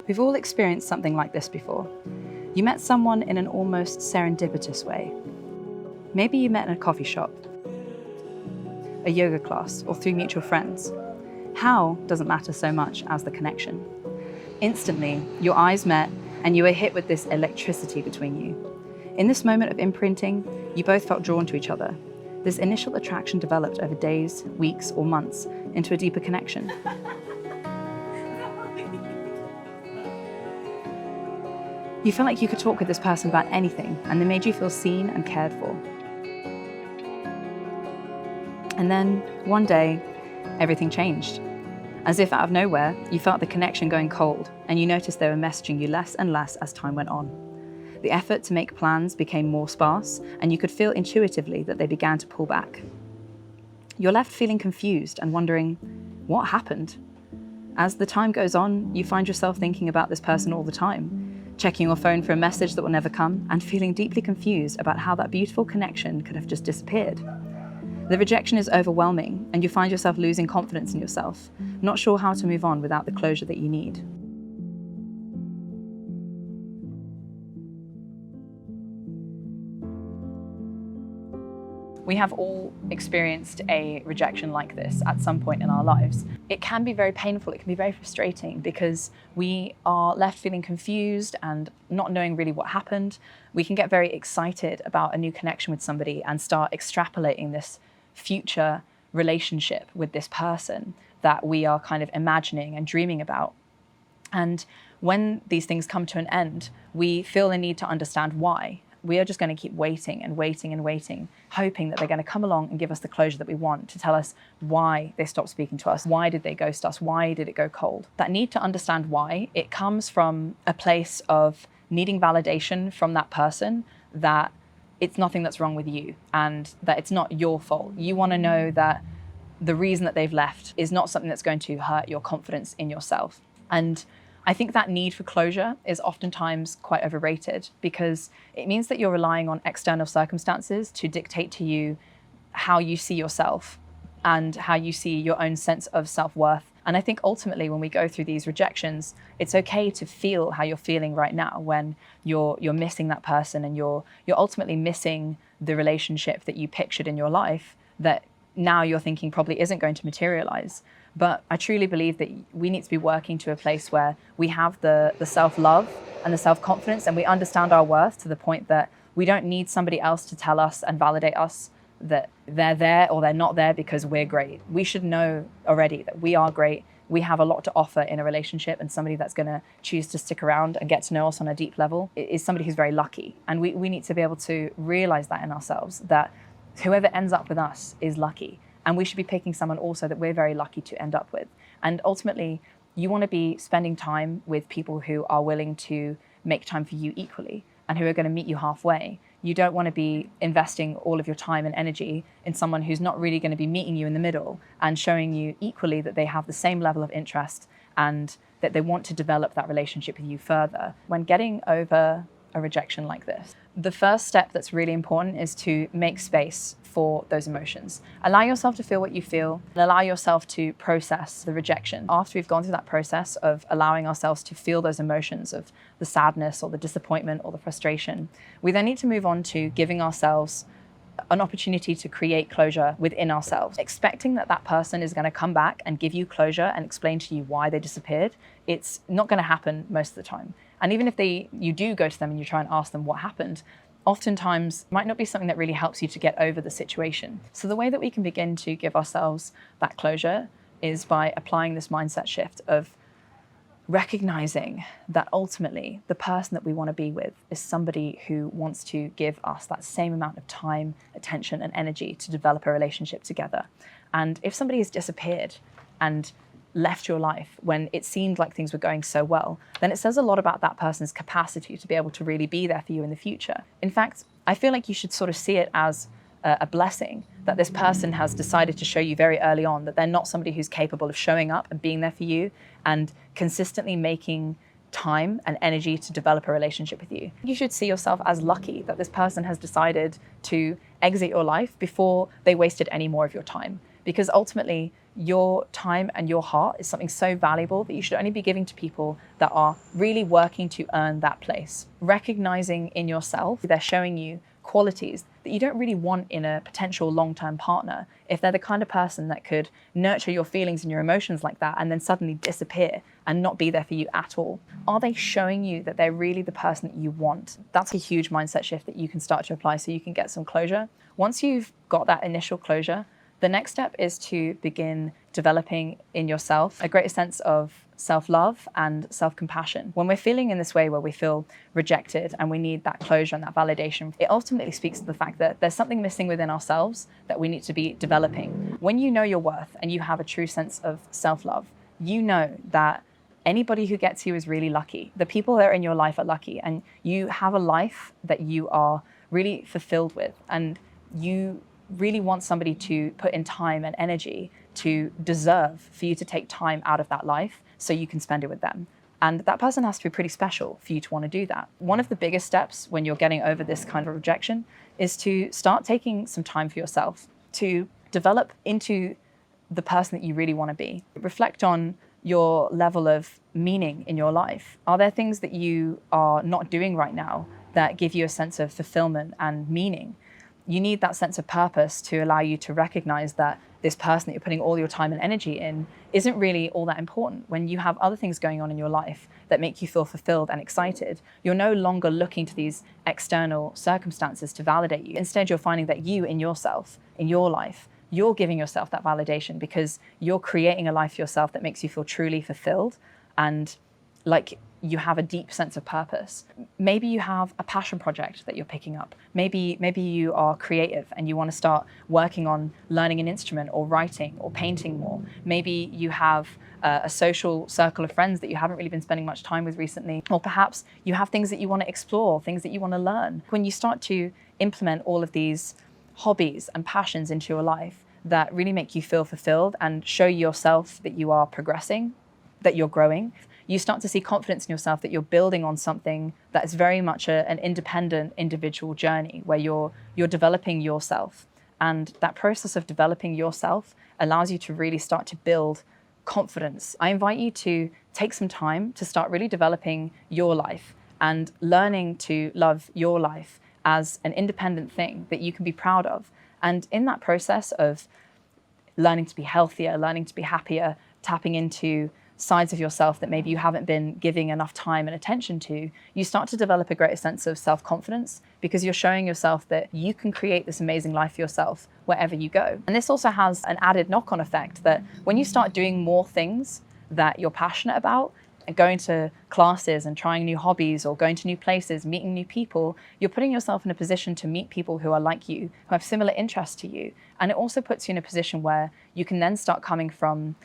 We've all experienced something like this before. You met someone in an almost serendipitous way. Maybe you met in a coffee shop, a yoga class, or through mutual friends. How doesn't matter so much as the connection. Instantly, your eyes met and you were hit with this electricity between you. In this moment of imprinting, you both felt drawn to each other. This initial attraction developed over days, weeks, or months into a deeper connection. You felt like you could talk with this person about anything, and they made you feel seen and cared for. And then, one day, everything changed. As if out of nowhere, you felt the connection going cold, and you noticed they were messaging you less and less as time went on. The effort to make plans became more sparse, and you could feel intuitively that they began to pull back. You're left feeling confused and wondering, what happened? As the time goes on, you find yourself thinking about this person all the time, checking your phone for a message that will never come, and feeling deeply confused about how that beautiful connection could have just disappeared. The rejection is overwhelming, and you find yourself losing confidence in yourself, not sure how to move on without the closure that you need. We have all experienced a rejection like this at some point in our lives. It can be very painful, it can be very frustrating because we are left feeling confused and not knowing really what happened. We can get very excited about a new connection with somebody and start extrapolating this future relationship with this person that we are kind of imagining and dreaming about. And when these things come to an end, we feel the need to understand why. We are just going to keep waiting and waiting and waiting, hoping that they're going to come along and give us the closure that we want, to tell us why they stopped speaking to us, why did they ghost us, why did it go cold. That need to understand why, it comes from a place of needing validation from that person that it's nothing that's wrong with you and that it's not your fault. You want to know that the reason that they've left is not something that's going to hurt your confidence in yourself. And I think that need for closure is oftentimes quite overrated because it means that you're relying on external circumstances to dictate to you how you see yourself and how you see your own sense of self-worth. And I think ultimately when we go through these rejections, it's okay to feel how you're feeling right now when you're missing that person and you're ultimately missing the relationship that you pictured in your life that now you're thinking probably isn't going to materialize. But I truly believe that we need to be working to a place where we have the self-love and the self-confidence and we understand our worth to the point that we don't need somebody else to tell us and validate us that they're there or they're not there because we're great. We should know already that we are great. We have a lot to offer in a relationship, and somebody that's going to choose to stick around and get to know us on a deep level is somebody who's very lucky. And we need to be able to realize that in ourselves, that whoever ends up with us is lucky. And we should be picking someone also that we're very lucky to end up with. And ultimately, you want to be spending time with people who are willing to make time for you equally and who are going to meet you halfway. You don't want to be investing all of your time and energy in someone who's not really going to be meeting you in the middle and showing you equally that they have the same level of interest and that they want to develop that relationship with you further. When getting over a rejection like this, the first step that's really important is to make space for those emotions. Allow yourself to feel what you feel and allow yourself to process the rejection. After we've gone through that process of allowing ourselves to feel those emotions of the sadness or the disappointment or the frustration, we then need to move on to giving ourselves an opportunity to create closure within ourselves. Expecting that that person is going to come back and give you closure and explain to you why they disappeared, it's not going to happen most of the time. And even if you do go to them and you try and ask them what happened, oftentimes might not be something that really helps you to get over the situation. So the way that we can begin to give ourselves that closure is by applying this mindset shift of recognizing that ultimately the person that we want to be with is somebody who wants to give us that same amount of time, attention, and energy to develop a relationship together. And if somebody has disappeared and left your life when it seemed like things were going so well, then it says a lot about that person's capacity to be able to really be there for you in the future. In fact, I feel like you should sort of see it as a blessing that this person has decided to show you very early on that they're not somebody who's capable of showing up and being there for you and consistently making time and energy to develop a relationship with you. You should see yourself as lucky that this person has decided to exit your life before they wasted any more of your time. because ultimately your time and your heart is something so valuable that you should only be giving to people that are really working to earn that place. Recognizing in yourself they're showing you qualities that you don't really want in a potential long-term partner. If they're the kind of person that could nurture your feelings and your emotions like that and then suddenly disappear and not be there for you at all, are they showing you that they're really the person that you want? That's a huge mindset shift that you can start to apply so you can get some closure. Once you've got that initial closure, the next step is to begin developing in yourself a greater sense of self-love and self-compassion. When we're feeling in this way where we feel rejected and we need that closure and that validation, it ultimately speaks to the fact that there's something missing within ourselves that we need to be developing. When you know your worth and you have a true sense of self-love, you know that anybody who gets you is really lucky. The people that are in your life are lucky, and you have a life that you are really fulfilled with, and you really want somebody to put in time and energy to deserve for you to take time out of that life so you can spend it with them. And that person has to be pretty special for you to want to do that. One of the biggest steps when you're getting over this kind of rejection is to start taking some time for yourself, to develop into the person that you really want to be. Reflect on your level of meaning in your life. Are there things that you are not doing right now that give you a sense of fulfillment and meaning? You need that sense of purpose to allow you to recognize that this person that you're putting all your time and energy in isn't really all that important. When you have other things going on in your life that make you feel fulfilled and excited, you're no longer looking to these external circumstances to validate you. Instead, you're finding that you in yourself, in your life, you're giving yourself that validation because you're creating a life for yourself that makes you feel truly fulfilled and like you have a deep sense of purpose. Maybe you have a passion project that you're picking up. Maybe you are creative and you want to start working on learning an instrument or writing or painting more. Maybe you have a social circle of friends that you haven't really been spending much time with recently. Or perhaps you have things that you want to explore, things that you want to learn. When you start to implement all of these hobbies and passions into your life that really make you feel fulfilled and show yourself that you are progressing, that you're growing, you start to see confidence in yourself that you're building on something that is very much an independent individual journey where you're developing yourself. And that process of developing yourself allows you to really start to build confidence. I invite you to take some time to start really developing your life and learning to love your life as an independent thing that you can be proud of. And in that process of learning to be healthier, learning to be happier, tapping into sides of yourself that maybe you haven't been giving enough time and attention to, you start to develop a greater sense of self-confidence because you're showing yourself that you can create this amazing life for yourself wherever you go. And this also has an added knock-on effect that when you start doing more things that you're passionate about, and going to classes and trying new hobbies or going to new places, meeting new people, you're putting yourself in a position to meet people who are like you, who have similar interests to you. And it also puts you in a position where you can then start coming from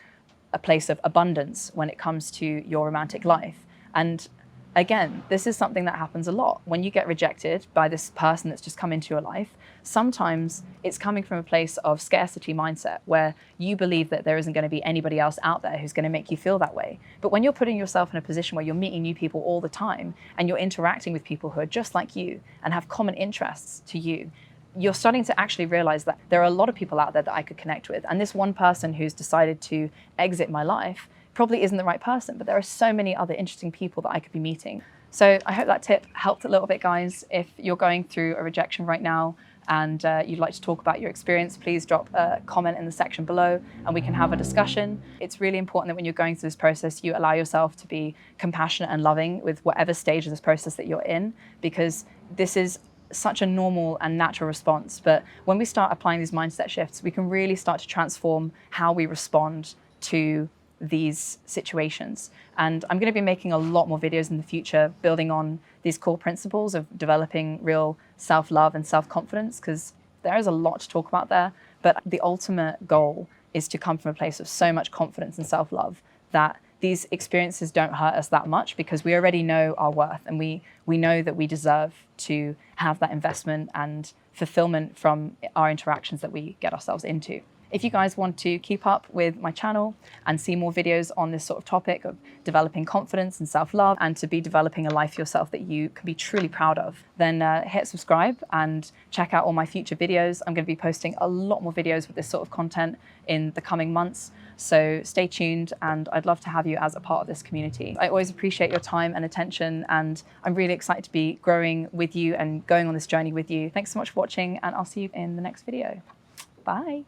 a place of abundance when it comes to your romantic life. And again, this is something that happens a lot. When you get rejected by this person that's just come into your life, sometimes it's coming from a place of scarcity mindset where you believe that there isn't going to be anybody else out there who's going to make you feel that way. But when you're putting yourself in a position where you're meeting new people all the time and you're interacting with people who are just like you and have common interests to you, you're starting to actually realize that there are a lot of people out there that I could connect with. And this one person who's decided to exit my life probably isn't the right person, but there are so many other interesting people that I could be meeting. So I hope that tip helped a little bit, guys. If you're going through a rejection right now and you'd like to talk about your experience, please drop a comment in the section below and we can have a discussion. It's really important that when you're going through this process, you allow yourself to be compassionate and loving with whatever stage of this process that you're in, because this is such a normal and natural response. But when we start applying these mindset shifts, we can really start to transform how we respond to these situations. And I'm going to be making a lot more videos in the future building on these core principles of developing real self-love and self-confidence, because there is a lot to talk about there. But the ultimate goal is to come from a place of so much confidence and self-love that these experiences don't hurt us that much because we already know our worth and we know that we deserve to have that investment and fulfillment from our interactions that we get ourselves into. If you guys want to keep up with my channel and see more videos on this sort of topic of developing confidence and self-love and to be developing a life for yourself that you can be truly proud of, then hit subscribe and check out all my future videos. I'm going to be posting a lot more videos with this sort of content in the coming months. So stay tuned, and I'd love to have you as a part of this community. I always appreciate your time and attention, and I'm really excited to be growing with you and going on this journey with you. Thanks so much for watching, and I'll see you in the next video. Bye.